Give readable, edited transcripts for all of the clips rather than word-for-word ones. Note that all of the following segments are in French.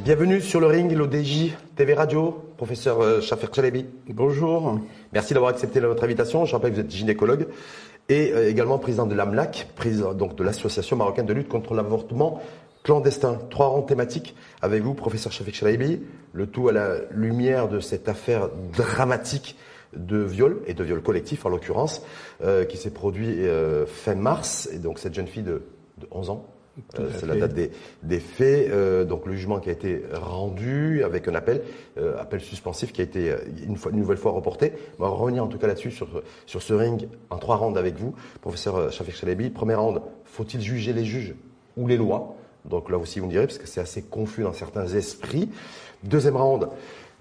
Bienvenue sur le ring, l'ODJ TV Radio, professeur Chafer Chalabi. Bonjour. Merci d'avoir accepté notre invitation. Je rappelle que vous êtes gynécologue et également président de l'AMLAC, président donc de l'Association marocaine de lutte contre l'avortement clandestin. 3 rangs thématiques avec vous, professeur Chafer Chalabi. Le tout à la lumière de cette affaire dramatique de viol et de viol collectif en l'occurrence, qui s'est produit fin mars. Et donc cette jeune fille de 11 ans. C'est la date des faits. Donc le jugement qui a été rendu avec un appel suspensif qui a été une nouvelle fois reporté. On va revenir en tout cas là-dessus sur ce ring en 3 rounds avec vous, professeur Chafer Chalabi. Premier round, faut-il juger les juges ou les lois? Donc là aussi vous me direz parce que c'est assez confus dans certains esprits. Deuxième round,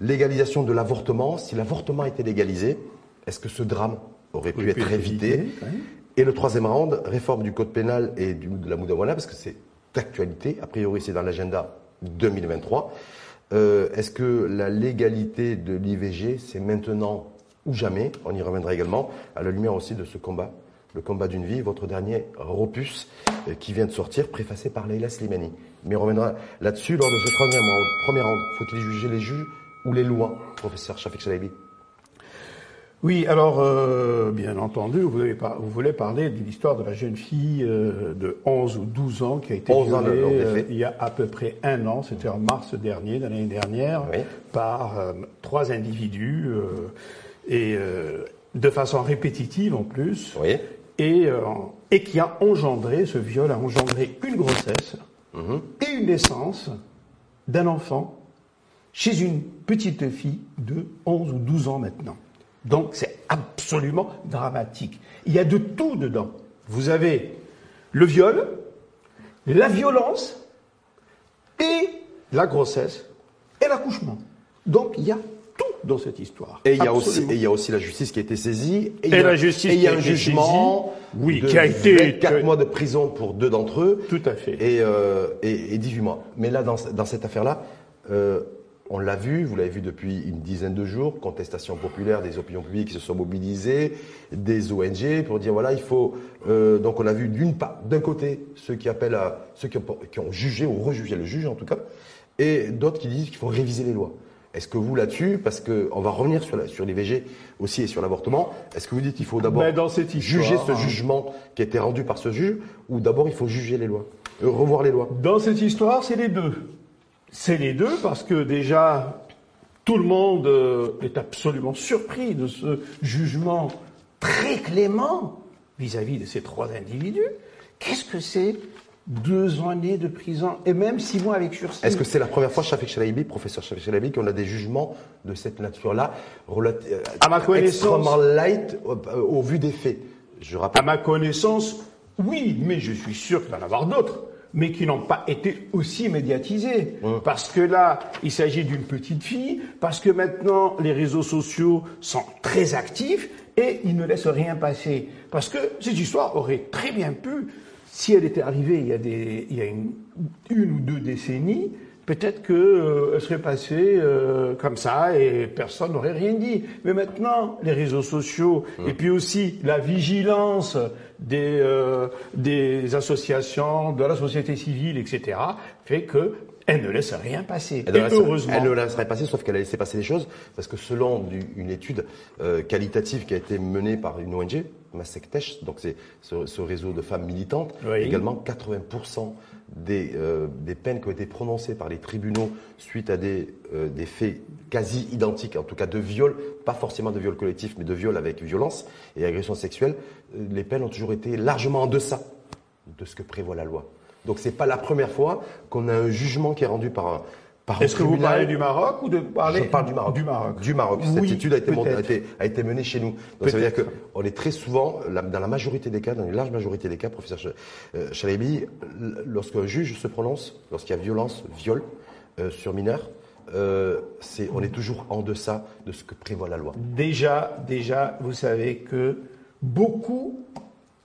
légalisation de l'avortement. Si l'avortement était légalisé, est-ce que ce drame aurait pu être évité? Oui. Et le troisième round, réforme du code pénal et de la Moudawana, parce que c'est d'actualité. A priori, c'est dans l'agenda 2023. Est-ce que la légalité de l'IVG, c'est maintenant ou jamais? On y reviendra également, à la lumière aussi de ce combat, le combat d'une vie, votre dernier opus qui vient de sortir, préfacé par Leïla Slimani. Mais on reviendra là-dessus lors de ce troisième round. Premier round, faut-il juger les juges ou les lois, professeur Chafer Chalabi? Oui, alors, bien entendu, vous voulez parler de l'histoire de la jeune fille de 11 ou 12 ans qui a été violée il y a à peu près 1 an, c'était en mars dernier, de l'année dernière, oui, par 3 individus, et de façon répétitive en plus, oui, et qui a engendré, ce viol a engendré une grossesse et une naissance d'un enfant chez une petite fille de 11 ou 12 ans maintenant. Donc c'est absolument dramatique. Il y a de tout dedans. Vous avez le viol, la violence et la grossesse et l'accouchement. Donc il y a tout dans cette histoire. Et il y a aussi la justice qui a été saisie. Et il y a un jugement qui a été 24 mois de prison pour 2 d'entre eux. Tout à fait. Et 18 mois. Mais là, dans cette affaire-là, on l'a vu, vous l'avez vu depuis une dizaine de jours, contestation populaire, des opinions publiques qui se sont mobilisées, des ONG pour dire voilà, il faut. Donc on a vu d'un côté ceux qui appellent à ceux qui ont jugé ou rejugé le juge en tout cas, et d'autres qui disent qu'il faut réviser les lois. Est-ce que vous là-dessus, parce que on va revenir sur l'IVG aussi et sur l'avortement, est-ce que vous dites qu'il faut d'abord juger ce jugement qui a été rendu par ce juge, ou d'abord il faut juger les lois, revoir les lois? Dans cette histoire, c'est les deux. C'est les deux parce que déjà, tout le monde est absolument surpris de ce jugement très clément vis-à-vis de ces 3 individus. Qu'est-ce que c'est 2 années de prison et même 6 mois avec sursis? Est-ce que c'est la première fois, Chafer Chalabi, professeur Chafer Chalabi, qu'on a des jugements de cette nature-là, à ma connaissance, extrêmement light au vu des faits? Je rappelle. À ma connaissance, oui, mais je suis sûr qu'il va y en avoir d'autres, mais qui n'ont pas été aussi médiatisés. Parce que là, il s'agit d'une petite fille, parce que maintenant, les réseaux sociaux sont très actifs et ils ne laissent rien passer. Parce que cette histoire aurait très bien pu, si elle était arrivée il y a une ou 2 décennies, peut-être qu'elle serait passée comme ça et personne n'aurait rien dit. Mais maintenant, les réseaux sociaux et puis aussi la vigilance des associations, de la société civile, etc., fait que elle ne laisse rien passer. Heureusement. Elle ne laisse rien passer, sauf qu'elle a laissé passer des choses, parce que selon une étude qualitative qui a été menée par une ONG, Massektesh, donc c'est ce réseau de femmes militantes, oui, également 80% des peines qui ont été prononcées par les tribunaux suite à des faits quasi identiques, en tout cas de viol, pas forcément de viol collectif, mais de viol avec violence et agression sexuelle, les peines ont toujours été largement en deçà de ce que prévoit la loi. Donc c'est pas la première fois qu'on a un jugement qui est rendu par un Est-ce que vous parlez du Maroc ou de parler? Je parle du Maroc. Du Maroc. Cette étude a été menée chez nous. Donc ça veut dire qu'on est très souvent, dans la majorité des cas, dans une large majorité des cas, professeur Chalabi, lorsqu'un juge se prononce, lorsqu'il y a viol sur mineur, on est toujours en deçà de ce que prévoit la loi. Déjà, vous savez que beaucoup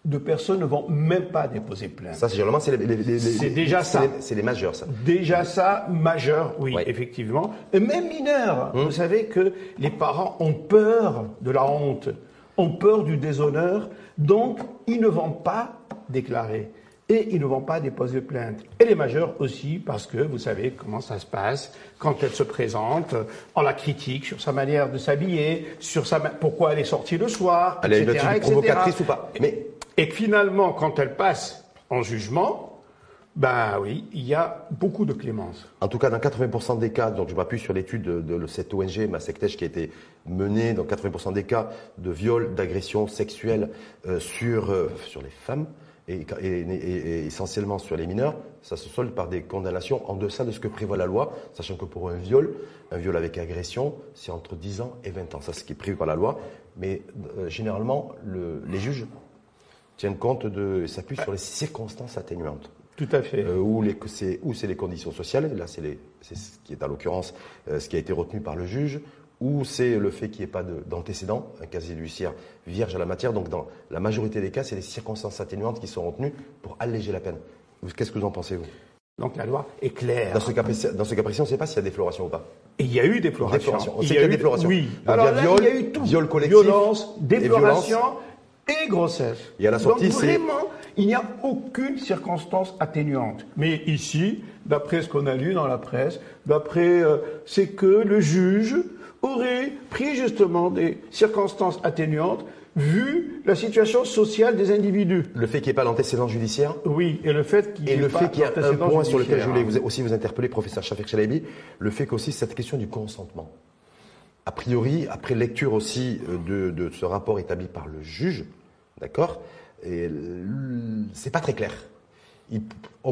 de personnes ne vont même pas déposer plainte. Ça, généralement, c'est déjà ça. C'est les majeurs, ça. Déjà ça, majeur, oui, Ouais. effectivement. Et même mineur. Vous savez que les parents ont peur de la honte, ont peur du déshonneur, donc ils ne vont pas déclarer. Et ils ne vont pas déposer plainte. Et les majeurs aussi, parce que vous savez comment ça se passe quand elle se présente, on la critique sur sa manière de s'habiller, sur pourquoi elle est sortie le soir, Elle a une etc., attitude provocatrice ou pas. Mais et que finalement, quand elle passe en jugement, ben oui, il y a beaucoup de clémence. en tout cas, dans 80% des cas, donc je m'appuie sur l'étude de cette ONG, Massektech, qui a été menée dans 80% des cas de viol, d'agression sexuelle sur les femmes et essentiellement sur les mineurs, ça se solde par des condamnations en deçà de ce que prévoit la loi, sachant que pour un viol avec agression, c'est entre 10 ans et 20 ans. Ça, c'est ce qui est prévu par la loi. Mais généralement, les juges tiennent compte s'appuient sur les circonstances atténuantes. Tout à fait. Où c'est les conditions sociales, là c'est ce qui est en l'occurrence ce qui a été retenu par le juge, ou c'est le fait qu'il n'y ait pas d'antécédent, un casier judiciaire vierge à la matière. Donc dans la majorité des cas, c'est les circonstances atténuantes qui sont retenues pour alléger la peine. Qu'est-ce que vous en pensez, vous? Donc la loi est claire. Dans ce cas précis, on ne sait pas s'il y a défloration ou pas. Et il y a eu défloration. On sait qu'il y a défloration. Oui. Donc, Alors là, il y a eu tout. Viol collectif, violence, défloration et grossesse. Et à la sortie, donc vraiment, il n'y a aucune circonstance atténuante. Mais ici, d'après ce qu'on a lu dans la presse, c'est que le juge aurait pris justement des circonstances atténuantes vu la situation sociale des individus. Le fait qu'il n'y ait pas l'antécédent judiciaire. Oui, et le fait qu'il y ait un point sur lequel je voulais vous interpeller, professeur Shafik Chalabi, le fait qu'aussi cette question du consentement. A priori, après lecture aussi de ce rapport établi par le juge, d'accord, et c'est pas très clair. Il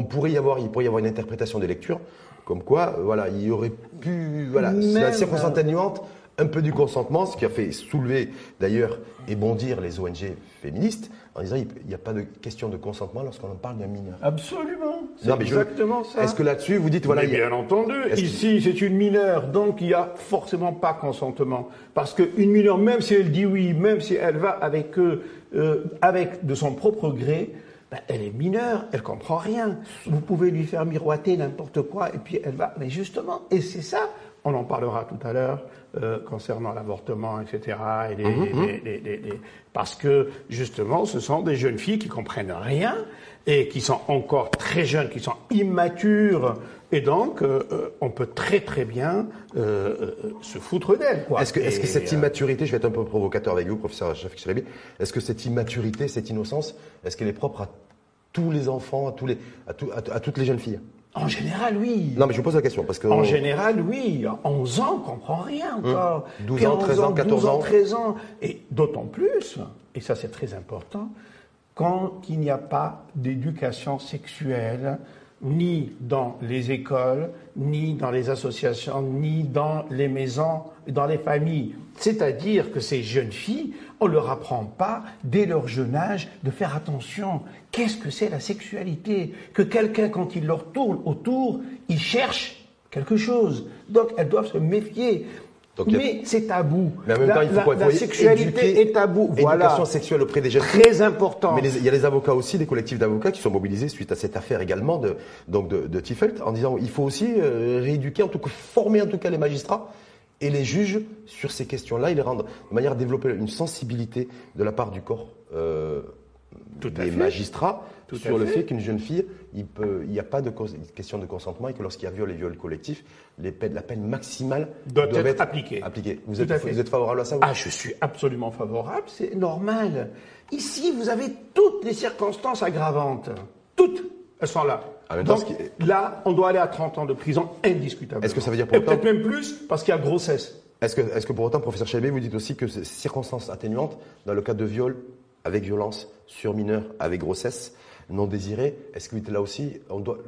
pourrait y avoir une interprétation des lectures, comme quoi, voilà, il y aurait pu, voilà, la circonstance atténuante, un peu du consentement, ce qui a fait soulever d'ailleurs et bondir les ONG féministes en disant il n'y a pas de question de consentement lorsqu'on en parle d'un mineur. Absolument, c'est exactement ça. Est-ce que là-dessus vous dites voilà, mais bien entendu, ici c'est une mineure, donc il n'y a forcément pas consentement. Parce qu'une mineure, même si elle dit oui, même si elle va avec eux, avec de son propre gré, ben, elle est mineure, elle comprend rien. Vous pouvez lui faire miroiter n'importe quoi et puis elle va. Mais justement, et c'est ça, on en parlera tout à l'heure concernant l'avortement, etc. Parce que justement, ce sont des jeunes filles qui comprennent rien et qui sont encore très jeunes, qui sont immatures. Et donc, on peut très très bien se foutre d'elles. Est-ce que cette immaturité, je vais être un peu provocateur avec vous, professeur Shafik Chalabi, est-ce que cette immaturité, cette innocence, est-ce qu'elle est propre à tous les enfants, à toutes les jeunes filles? En général, oui. Non, mais je vous pose la question parce que... En général, oui. 11 ans, on ne comprend rien encore. 12 ans, 13 ans, 14 ans. 13 ans. Et d'autant plus, et ça c'est très important, quand il n'y a pas d'éducation sexuelle, ni dans les écoles, ni dans les associations, ni dans les maisons, dans les familles. C'est-à-dire que ces jeunes filles, on ne leur apprend pas, dès leur jeune âge, de faire attention. Qu'est-ce que c'est la sexualité? Que quelqu'un, quand il leur tourne autour, il cherche quelque chose. Donc, elles doivent se méfier. Mais c'est tabou. Mais en même temps, il faut la sexualité est tabou. Voilà. Éducation sexuelle auprès des jeunes. Très important. Mais il y a les avocats aussi, les collectifs d'avocats qui sont mobilisés suite à cette affaire également de Tiefeld, en disant il faut aussi rééduquer, en tout cas former en tout cas les magistrats et les juges sur ces questions-là, et les rendre de manière à développer une sensibilité de la part du corps des magistrats sur le fait qu'une jeune fille, il n'y a pas de question de consentement et que lorsqu'il y a viol et viol collectif, la peine maximale doit être appliquée. Vous êtes favorable à ça? Ah, je suis absolument favorable, c'est normal. Ici, vous avez toutes les circonstances aggravantes. Toutes, elles sont là. Donc là, on doit aller à 30 ans de prison, indiscutablement. Est-ce que ça veut dire pour autant... Et peut-être même plus, parce qu'il y a grossesse. Est-ce que pour autant, professeur Chalabi, vous dites aussi que ces circonstances atténuantes, dans le cas de viol avec violence sur mineur avec grossesse non désirée, est-ce que là aussi, on doit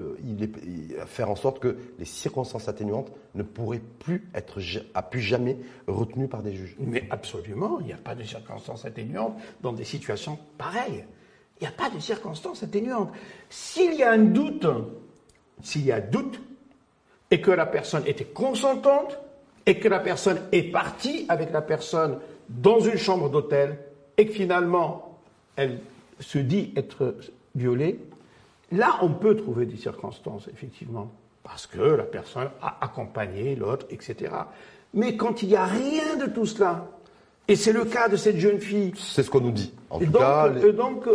faire en sorte que les circonstances atténuantes ne pourraient plus être à plus jamais retenues par des juges? Mais absolument, il n'y a pas de circonstances atténuantes dans des situations pareilles. Il n'y a pas de circonstances atténuantes. S'il y a un doute, et que la personne était consentante, et que la personne est partie avec la personne dans une chambre d'hôtel, et que finalement, elle se dit être violée, là, on peut trouver des circonstances, effectivement, parce que la personne a accompagné l'autre, etc. Mais quand il n'y a rien de tout cela, et c'est le cas de cette jeune fille. C'est ce qu'on nous dit. En tout cas,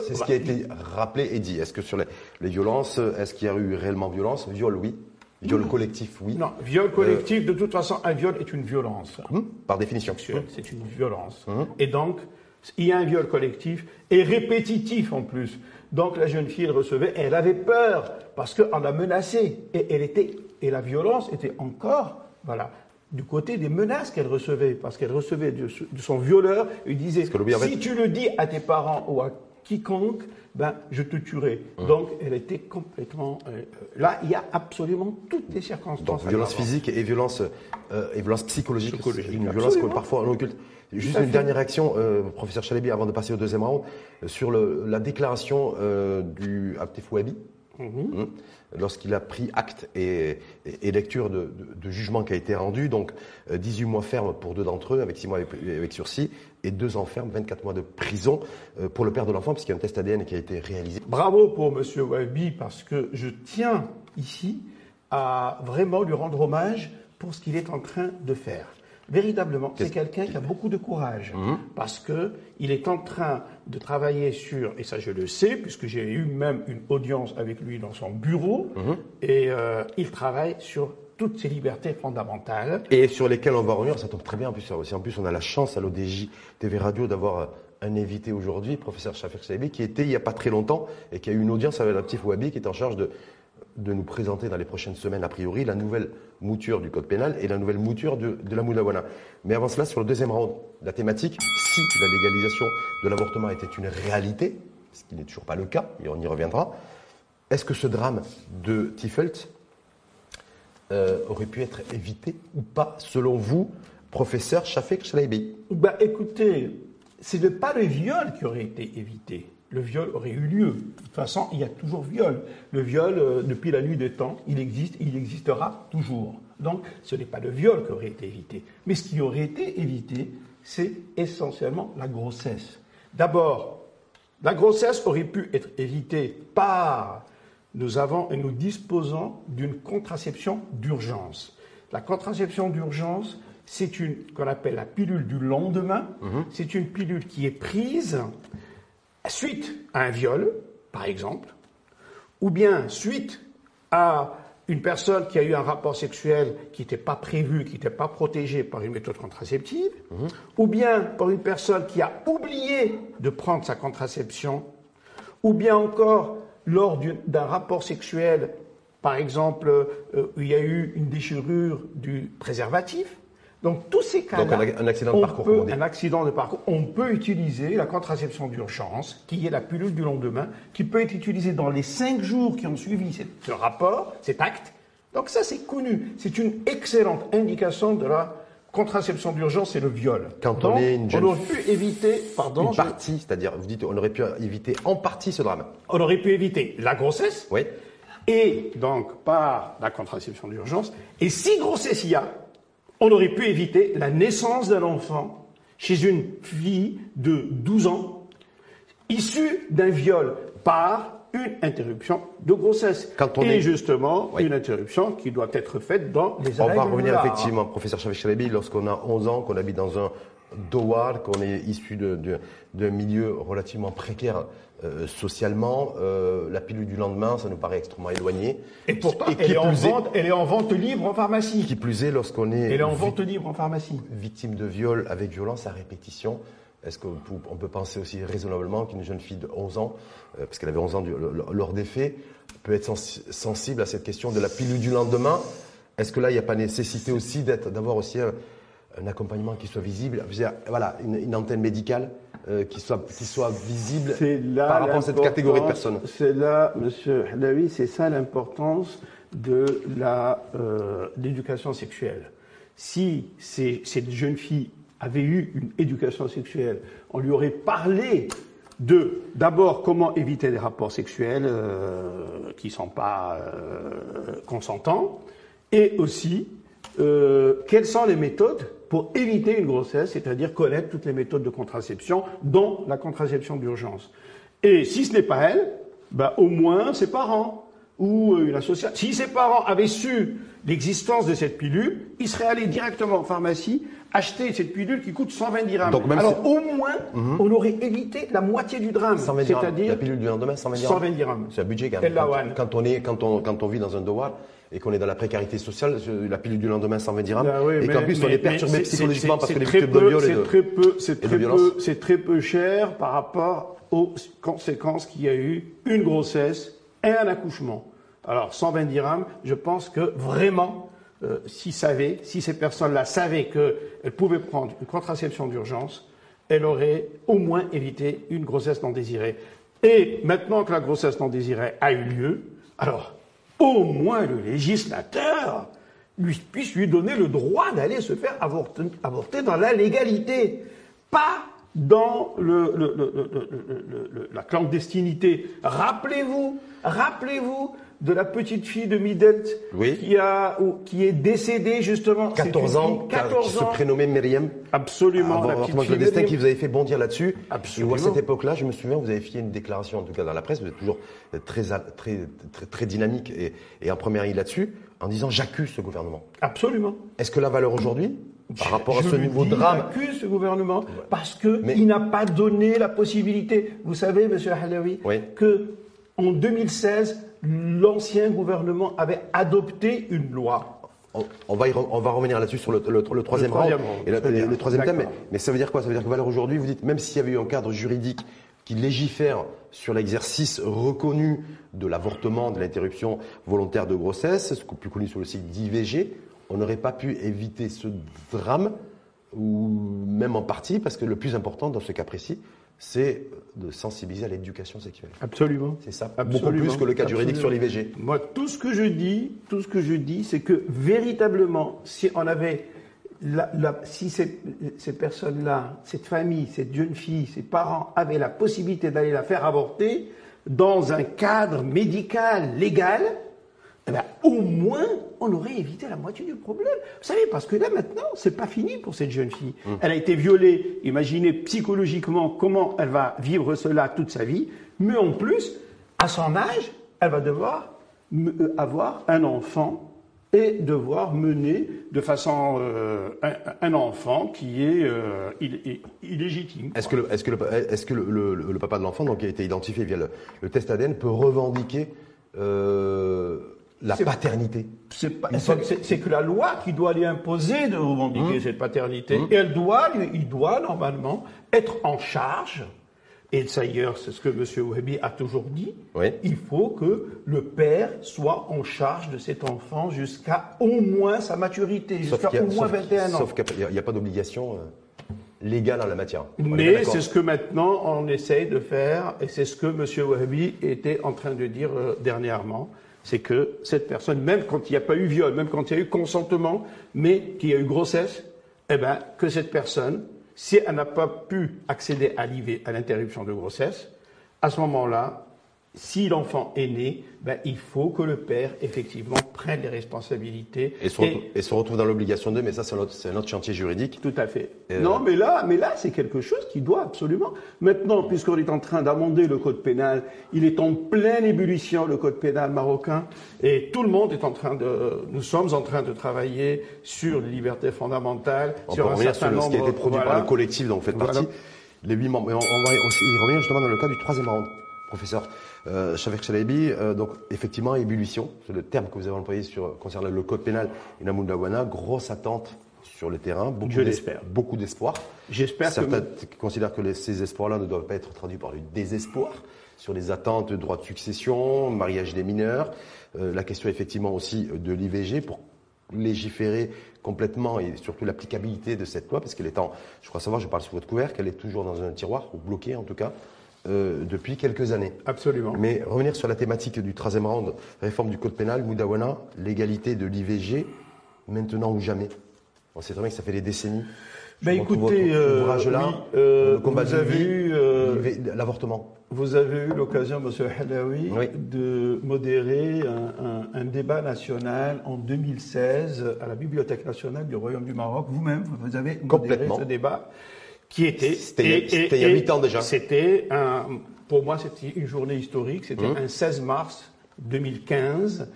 c'est ce qui a été rappelé et dit. Est-ce que sur les violences, est-ce qu'il y a eu réellement violence? Viol, oui. Viol collectif, oui. Non, viol collectif, de toute façon, un viol est une violence. Par définition. C'est une violence. Et donc, il y a un viol collectif et répétitif en plus. Donc la jeune fille, elle recevait, elle avait peur parce qu'on l'a menacée. Et la violence était encore, du côté des menaces qu'elle recevait, parce qu'elle recevait de son violeur, il disait, si tu le dis à tes parents ou à quiconque, je te tuerai. Donc elle était complètement... là, il y a absolument toutes les circonstances. Donc violence physique et violence psychologique. Une violence que parfois on occulte. Juste une dernière réaction, professeur Chalabi, avant de passer au deuxième round, sur la déclaration du Abdel Fouabi. Lorsqu'il a pris acte et lecture de jugement qui a été rendu, donc 18 mois ferme pour 2 d'entre eux, avec 6 mois avec sursis, et 2 ans ferme, 24 mois de prison pour le père de l'enfant, puisqu'il y a un test ADN qui a été réalisé. Bravo pour M. Wahabi, parce que je tiens ici à vraiment lui rendre hommage pour ce qu'il est en train de faire. Véritablement, c'est quelqu'un qui a beaucoup de courage, parce qu'il est en train de travailler sur, et ça je le sais, puisque j'ai eu même une audience avec lui dans son bureau, et il travaille sur toutes ces libertés fondamentales. Et sur lesquelles on va revenir, ça tombe très bien, en plus on a la chance à l'ODJ TV Radio d'avoir un invité aujourd'hui, professeur Shafik Chalabi, qui était il n'y a pas très longtemps, et qui a eu une audience avec Abdel Fouabi, qui est en charge de nous présenter dans les prochaines semaines, a priori, la nouvelle mouture du code pénal et la nouvelle mouture de la Moudawana. Mais avant cela, sur le deuxième round, la thématique, si la légalisation de l'avortement était une réalité, ce qui n'est toujours pas le cas, et on y reviendra, est-ce que ce drame de Tiefeld aurait pu être évité ou pas, selon vous, professeur Shafik Chalabi? Écoutez, ce n'est pas le viol qui aurait été évité. Le viol aurait eu lieu. De toute façon, il y a toujours viol. Le viol, depuis la nuit des temps, il existe et il existera toujours. Donc, ce n'est pas le viol qui aurait été évité. Mais ce qui aurait été évité, c'est essentiellement la grossesse. D'abord, la grossesse aurait pu être évitée par... Nous avons et nous disposons d'une contraception d'urgence. La contraception d'urgence, c'est qu'on appelle la pilule du lendemain. C'est une pilule qui est prise suite à un viol, par exemple, ou bien suite à une personne qui a eu un rapport sexuel qui n'était pas prévu, qui n'était pas protégé par une méthode contraceptive, ou bien par une personne qui a oublié de prendre sa contraception, ou bien encore lors d'un rapport sexuel, par exemple, où il y a eu une déchirure du préservatif. Donc, tous ces cas-là, un accident de parcours. On peut utiliser la contraception d'urgence, qui est la pilule du lendemain, qui peut être utilisée dans les 5 jours qui ont suivi ce rapport, cet acte. Donc ça, c'est connu. C'est une excellente indication de la contraception d'urgence et le viol. Quand on est une jeune on aurait pu éviter, une partie, c'est-à-dire, vous dites, on aurait pu éviter en partie ce drame. On aurait pu éviter la grossesse. Oui. Et donc, par la contraception d'urgence. Et si grossesse il y a, on aurait pu éviter la naissance d'un enfant chez une fille de 12 ans, issue d'un viol par une interruption de grossesse. Justement, une interruption qui doit être faite dans les arrêts. On va revenir effectivement, professeur Shafik Chalabi, lorsqu'on a 11 ans, qu'on habite dans un douar, qu'on est issu d'un milieu relativement précaire socialement, la pilule du lendemain, ça nous paraît extrêmement éloigné. Et pourtant, elle est en vente libre en pharmacie. Qui plus est, lorsqu'on est... Elle est en vente libre en pharmacie. Victime de viol avec violence à répétition. Est-ce qu'on peut penser aussi raisonnablement qu'une jeune fille de 11 ans, parce qu'elle avait 11 ans lors des faits, peut être sensible à cette question de la pilule du lendemain? Est-ce que là, il n'y a pas nécessité aussi d'avoir aussi un accompagnement qui soit visible, voilà, une antenne médicale qui soit visible par rapport à cette catégorie de personnes? C'est là, Monsieur Halawi, c'est ça l'importance de l'éducation sexuelle. Si cette jeune fille avait eu une éducation sexuelle, on lui aurait parlé d'abord comment éviter des rapports sexuels qui ne sont pas consentants, et aussi quelles sont les méthodes pour éviter une grossesse, c'est-à-dire connaître toutes les méthodes de contraception, dont la contraception d'urgence. Et si ce n'est pas elle, au moins ses parents ou une association. Si ses parents avaient su l'existence de cette pilule, ils seraient allés directement en pharmacie acheter cette pilule qui coûte 120 dirhams. Donc, alors au moins, on aurait évité la moitié du drame. 120 dirhams. C'est-à-dire la pilule du lendemain, 120 dirhams. 120 dirhams. C'est un budget quand même. Quand on vit dans un douar et qu'on est dans la précarité sociale, la pilule du lendemain, 120 dirhams, et qu'en plus on est perturbé psychologiquement parce que les victimes de viol c'est très peu cher par rapport aux conséquences qu'il y a eu une grossesse et un accouchement. Alors 120 dirhams, je pense que vraiment, si ces personnes-là savaient qu'elles pouvaient prendre une contraception d'urgence, elles auraient au moins évité une grossesse non désirée. Et maintenant que la grossesse non désirée a eu lieu, alors au moins le législateur puisse lui donner le droit d'aller se faire avorter dans la légalité, pas dans la clandestinité. Rappelez-vous de la petite fille de Midelt qui est décédée justement. 14 ans, qui se prénommait Myriam. Absolument. Avortement clandestin qui vous avez fait bondir là-dessus. Absolument. Et à cette époque-là, je me souviens, vous avez fait une déclaration, en tout cas dans la presse, vous êtes toujours très dynamique et en première ligne là-dessus, en disant j'accuse ce gouvernement. Absolument. Est-ce que la valeur aujourd'hui, par rapport à ce nouveau drame, j'accuse ce gouvernement parce qu'il n'a pas donné la possibilité. Vous savez, Monsieur Halawi, que en 2016, l'ancien gouvernement avait adopté une loi. On va revenir là-dessus sur le troisième round et le troisième thème. Mais ça veut dire quoi? Ça veut dire que valeur aujourd'hui, vous dites, même s'il y avait eu un cadre juridique qui légifère sur l'exercice reconnu de l'avortement, de l'interruption volontaire de grossesse, ce qui est plus connu sur le site d'IVG, on n'aurait pas pu éviter ce drame, ou même en partie, parce que le plus important dans ce cas précis, c'est de sensibiliser à l'éducation sexuelle. Absolument. C'est ça. Beaucoup plus que le cas juridique sur l'IVG. Moi, tout ce que je dis, c'est que véritablement, si on avait, si ces personnes-là, cette famille, cette jeune fille, ses parents avaient la possibilité d'aller la faire avorter dans un cadre médical légal, au moins, on aurait évité la moitié du problème. Vous savez, parce que là, maintenant, c'est pas fini pour cette jeune fille. Elle a été violée. Imaginez psychologiquement comment elle va vivre cela toute sa vie. Mais en plus, à son âge, elle va devoir avoir un enfant et devoir mener de façon un enfant qui est illégitime. Est-ce que le papa de l'enfant, donc qui a été identifié via le test ADN, peut revendiquer la paternité? C'est que la loi qui doit lui imposer de revendiquer cette paternité. Et il doit normalement être en charge. Et d'ailleurs, c'est ce que M. Wahbi a toujours dit. Oui. Il faut que le père soit en charge de cet enfant jusqu'à au moins sa maturité, jusqu'à au moins 21 ans. Sauf qu'il n'y a pas d'obligation légale en la matière. Mais c'est ce que maintenant on essaye de faire, et c'est ce que M. Wahbi était en train de dire dernièrement. C'est que cette personne, même quand il n'y a pas eu viol, même quand il y a eu consentement, mais qu'il y a eu grossesse, que cette personne, si elle n'a pas pu accéder à l'interruption de grossesse, à ce moment-là, si l'enfant est né, il faut que le père, effectivement, prenne les responsabilités. Et se retrouve dans l'obligation d'eux, mais ça, c'est un autre chantier juridique. Tout à fait. Non, mais là, c'est quelque chose qui doit absolument. Maintenant, puisqu'on est en train d'amender le code pénal, il est en pleine ébullition, le code pénal marocain, et tout le monde est nous sommes en train de travailler sur les libertés fondamentales, sur un certain nombre. Ce qui a été produit par le collectif dont vous faites partie. Les 8 membres. Mais on va aussi y revenir justement dans le cas du troisième round. Professeur Shafik Chalabi, donc effectivement, ébullition, c'est le terme que vous avez employé concernant le code pénal et la Moundawana, grosse attente sur le terrain, beaucoup d'espoir. J'espère. Certains considèrent que ces espoirs-là ne doivent pas être traduits par du désespoir sur les attentes de droits de succession, mariage des mineurs, la question effectivement aussi de l'IVG pour légiférer complètement et surtout l'applicabilité de cette loi, parce qu'elle est je crois savoir, je parle sous votre couvert, qu'elle est toujours dans un tiroir, ou bloquée en tout cas, depuis quelques années. Absolument. Mais revenir sur la thématique du troisième round, réforme du code pénal, Moundawana, l'égalité de l'IVG, maintenant ou jamais. On sait très bien que ça fait des décennies. Écoutez, le combat l'avortement. Vous avez eu l'occasion, M. Halawi, de modérer un débat national en 2016 à la Bibliothèque nationale du Royaume du Maroc. Vous-même, vous avez modéré ce débat. C'était il y a 8 ans déjà. Pour moi, c'était une journée historique. C'était un 16 mars 2015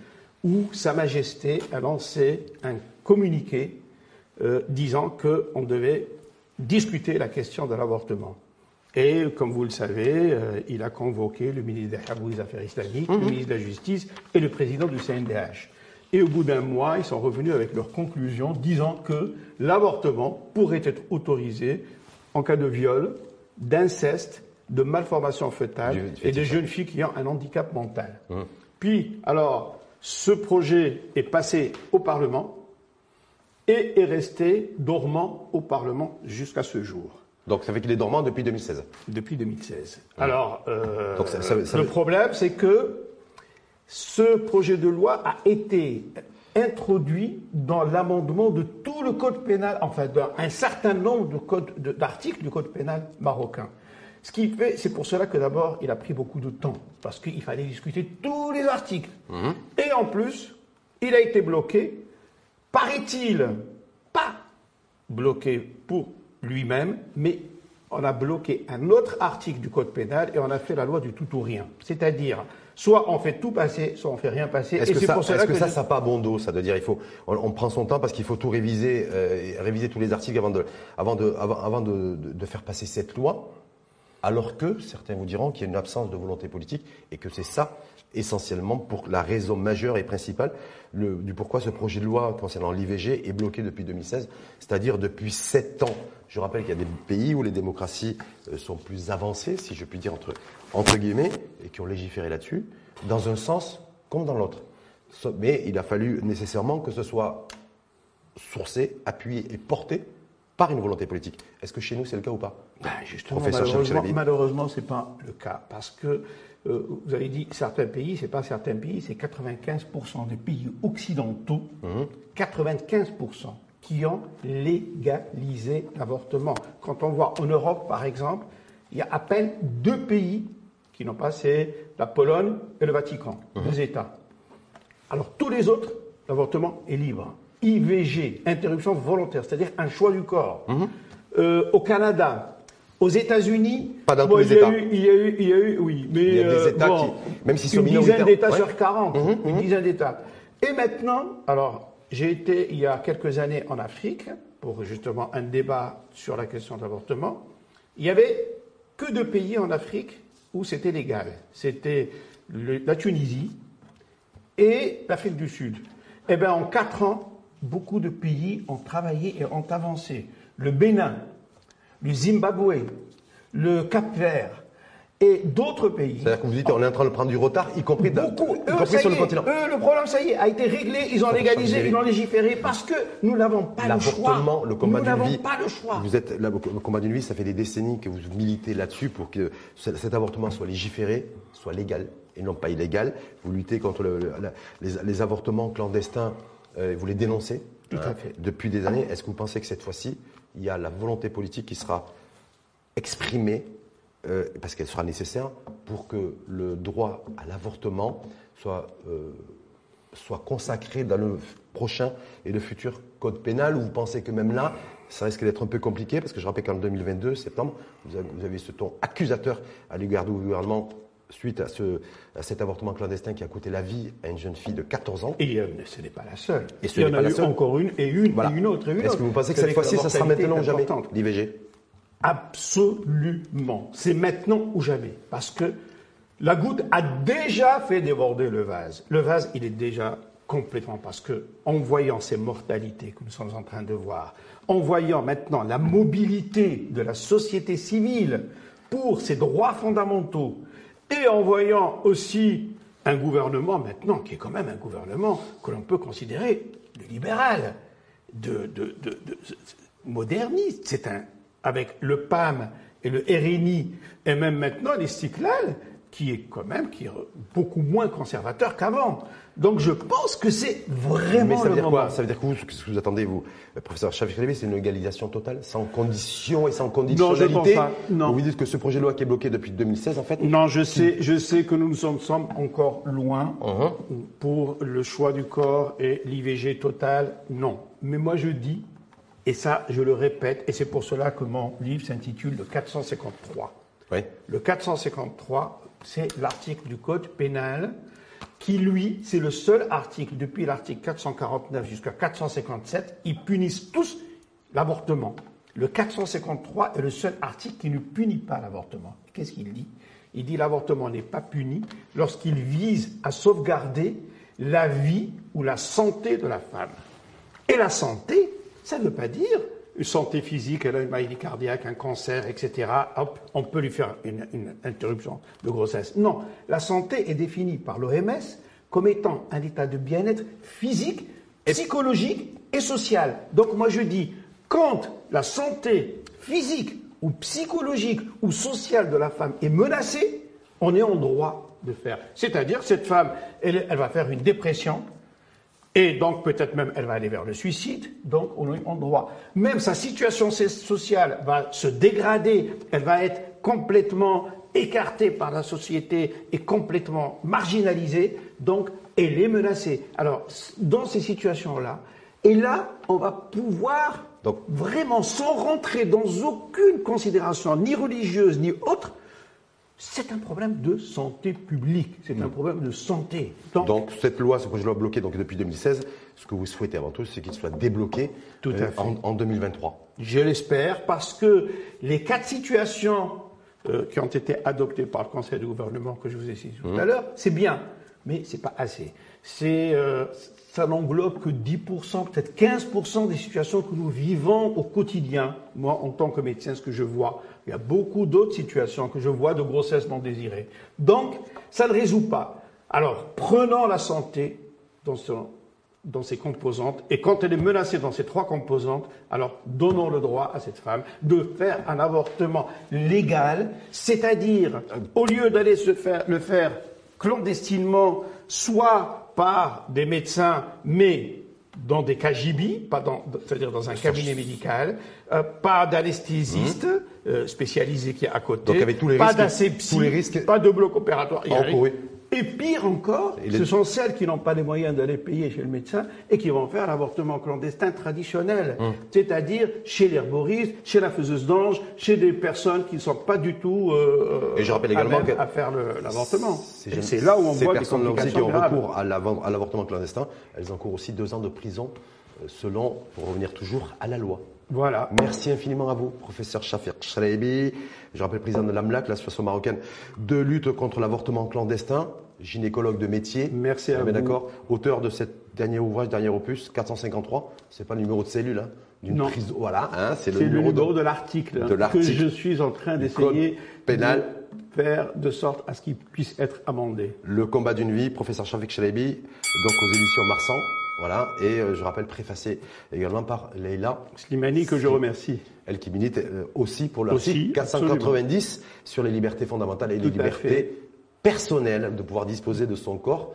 où Sa Majesté a lancé un communiqué disant qu'on devait discuter la question de l'avortement. Et comme vous le savez, il a convoqué le ministre des Affaires islamiques, le ministre de la Justice et le président du CNDH. Et au bout d'un mois, ils sont revenus avec leurs conclusions disant que l'avortement pourrait être autorisé en cas de viol, d'inceste, de malformation fœtale et de jeunes filles qui ont un handicap mental. Puis, alors, ce projet est passé au Parlement et est resté dormant au Parlement jusqu'à ce jour. Donc ça fait qu'il est dormant depuis 2016. Depuis 2016. Alors, donc le problème, c'est que ce projet de loi a été introduit dans l'amendement de tout le code pénal, enfin d'un certain nombre d'articles du code pénal marocain. Ce qui fait, c'est pour cela que d'abord, il a pris beaucoup de temps, parce qu'il fallait discuter tous les articles. Et en plus, il a été bloqué, paraît-il, pas bloqué pour lui-même, mais on a bloqué un autre article du code pénal et on a fait la loi du tout ou rien. C'est-à-dire, soit on fait tout passer, soit on fait rien passer. Est-ce que ça n'a pas bon dos, ça de dire on prend son temps parce qu'il faut tout réviser, réviser tous les articles avant de faire passer cette loi, alors que certains vous diront qu'il y a une absence de volonté politique et que c'est ça essentiellement pour la raison majeure et principale du pourquoi ce projet de loi concernant l'IVG est bloqué depuis 2016, c'est-à-dire depuis 7 ans. Je rappelle qu'il y a des pays où les démocraties sont plus avancées, si je puis dire entre guillemets, et qui ont légiféré là-dessus, dans un sens comme dans l'autre. Mais il a fallu nécessairement que ce soit sourcé, appuyé et porté par une volonté politique. Est-ce que chez nous c'est le cas ou pas? Justement, malheureusement, ce n'est pas le cas, parce que vous avez dit certains pays, c'est pas certains pays, c'est 95% des pays occidentaux, 95% qui ont légalisé l'avortement. Quand on voit en Europe, par exemple, il y a à peine 2 pays qui n'ont pas, c'est la Pologne et le Vatican, 2 États. Alors tous les autres, l'avortement est libre. IVG, interruption volontaire, c'est-à-dire un choix du corps. Au Canada, aux États-Unis, pas dans tous les États. Il y a eu, oui, mais il y a des États qui, même s'ils sont minoritaires, une dizaine d'États sur 40, une dizaine d'États. Et maintenant, alors, j'ai été il y a quelques années en Afrique pour justement un débat sur la question de l'avortement. Il y avait que 2 pays en Afrique où c'était légal. C'était la Tunisie et l'Afrique du Sud. Eh bien, en 4 ans, beaucoup de pays ont travaillé et ont avancé. Le Bénin, le Zimbabwe, le Cap-Vert et d'autres pays. C'est-à-dire que vous dites on est en train de prendre du retard, y compris sur le continent. Le problème, ça y est, a été réglé, ils ont légalisé, ils ont légiféré parce que nous n'avons pas le choix. Le combat d'une vie. Nous n'avons pas le choix. Le combat d'une vie, ça fait des décennies que vous militez là-dessus pour que cet avortement soit légiféré, soit légal et non pas illégal. Vous luttez contre les avortements clandestins, vous les dénoncez. Tout à fait. Depuis des années. Est-ce que vous pensez que cette fois-ci, il y a la volonté politique qui sera exprimée, parce qu'elle sera nécessaire, pour que le droit à l'avortement soit consacré dans le prochain et le futur code pénal, ou vous pensez que même là, ça risque d'être un peu compliqué, parce que je rappelle qu'en 2022, septembre, vous avez ce ton accusateur à l'égard du gouvernement suite à cet avortement clandestin qui a coûté la vie à une jeune fille de 14 ans. Et ce n'est pas la seule. Il y en a eu encore une, et une, voilà. et une autre, et une autre. Est-ce que vous pensez que cette fois-ci, ça sera maintenant ou jamais, l'IVG? Absolument. C'est maintenant ou jamais. Parce que la goutte a déjà fait déborder le vase. Le vase, il est déjà complètement, parce que en voyant ces mortalités que nous sommes en train de voir, en voyant maintenant la mobilité de la société civile pour ses droits fondamentaux, et en voyant aussi un gouvernement maintenant qui est quand même un gouvernement que l'on peut considérer de libéral, de moderniste. C'est avec le PAM et le RNI et même maintenant l'Istiklal qui est beaucoup moins conservateur qu'avant. Donc je pense que c'est vraiment. Mais ça veut dire moment. Quoi? Ça veut dire que ce que vous attendez, vous, professeur Chafik Chalabi, c'est une légalisation totale, sans condition et sans conditionnalité? Non, je pense pas. Non. Vous dites que ce projet de loi qui est bloqué depuis 2016, en fait. Non, je sais que nous sommes encore loin pour le choix du corps et l'IVG total. Non. Mais moi je dis Et ça, je le répète, et c'est pour cela que mon livre s'intitule le 453. Oui. Le 453, c'est l'article du Code pénal qui, lui, c'est le seul article, depuis l'article 449 jusqu'à 457, ils punissent tous l'avortement. Le 453 est le seul article qui ne punit pas l'avortement. Qu'est-ce qu'il dit? Il dit l'avortement n'est pas puni lorsqu'il vise à sauvegarder la vie ou la santé de la femme. Et la santé, ça ne veut pas dire une santé physique, elle a une maladie cardiaque, un cancer, etc. Hop, on peut lui faire une interruption de grossesse. Non, la santé est définie par l'OMS comme étant un état de bien-être physique, psychologique et social. Donc moi je dis, quand la santé physique ou psychologique ou sociale de la femme est menacée, on est en droit de faire. C'est-à-dire, cette femme, elle va faire une dépression, et donc peut-être même elle va aller vers le suicide, donc on est en droit. Même sa situation sociale va se dégrader, elle va être complètement écartée par la société et complètement marginalisée, donc elle est menacée. Alors, dans ces situations-là, et là, on va pouvoir vraiment, sans rentrer dans aucune considération, ni religieuse, ni autre, c'est un problème de santé publique, c'est un problème de santé. Donc cette loi, ce projet de loi bloqué depuis 2016, ce que vous souhaitez avant tout, c'est qu'il soit débloqué en 2023. Je l'espère, parce que les 4 situations qui ont été adoptées par le Conseil de gouvernement que je vous ai cité tout à l'heure, c'est bien, mais c'est pas assez. Ça n'englobe que 10%, peut-être 15% des situations que nous vivons au quotidien. Moi, en tant que médecin, ce que je vois, il y a beaucoup d'autres situations que je vois de grossesse non désirée. Donc, ça ne résout pas. Alors, prenons la santé dans ses composantes, et quand elle est menacée dans ces 3 composantes, alors donnons le droit à cette femme de faire un avortement légal, c'est-à-dire, au lieu d'aller le faire clandestinement, soit par des médecins, mais dans des KGB, c'est-à-dire dans un cabinet médical, pas d'anesthésiste spécialisé qui est à côté, donc avec tous les pas risques, d'asepsie, pas de bloc opératoire. Oui. Et pire encore, ce sont celles qui n'ont pas les moyens d'aller payer chez le médecin et qui vont faire l'avortement clandestin traditionnel, c'est-à-dire chez l'herboriste, chez la faiseuse d'ange, chez des personnes qui ne sont pas du tout et je rappelle également à faire l'avortement. C'est là où on voit des complications graves. Qui ont recours à l'avortement clandestin, elles encourent aussi 2 ans de prison, pour revenir toujours à la loi. Voilà. Merci infiniment à vous, professeur Chafik Chalaibi. Je rappelle président de l'AMLAC, l'association marocaine de lutte contre l'avortement clandestin, gynécologue de métier. Merci à vous. D'accord. Auteur de cet dernier ouvrage, dernier opus, 453. C'est pas le numéro de cellule, hein. Non. Voilà, hein, c'est le numéro de l'article que je suis en train d'essayer pénal de faire de sorte à ce qu'il puisse être amendé. Le combat d'une vie, professeur Chafik Chalaibi, donc aux éditions Marsan. Voilà, et je rappelle préfacé également par Leïla Slimani, que je remercie. Elle qui milite aussi pour l'article 490 sur les libertés fondamentales et les libertés personnelles de pouvoir disposer de son corps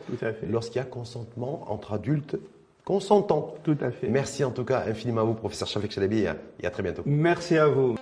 lorsqu'il y a consentement entre adultes consentants. Tout à fait. Merci en tout cas infiniment à vous, professeur Chafik Chalaibi, et à très bientôt. Merci à vous.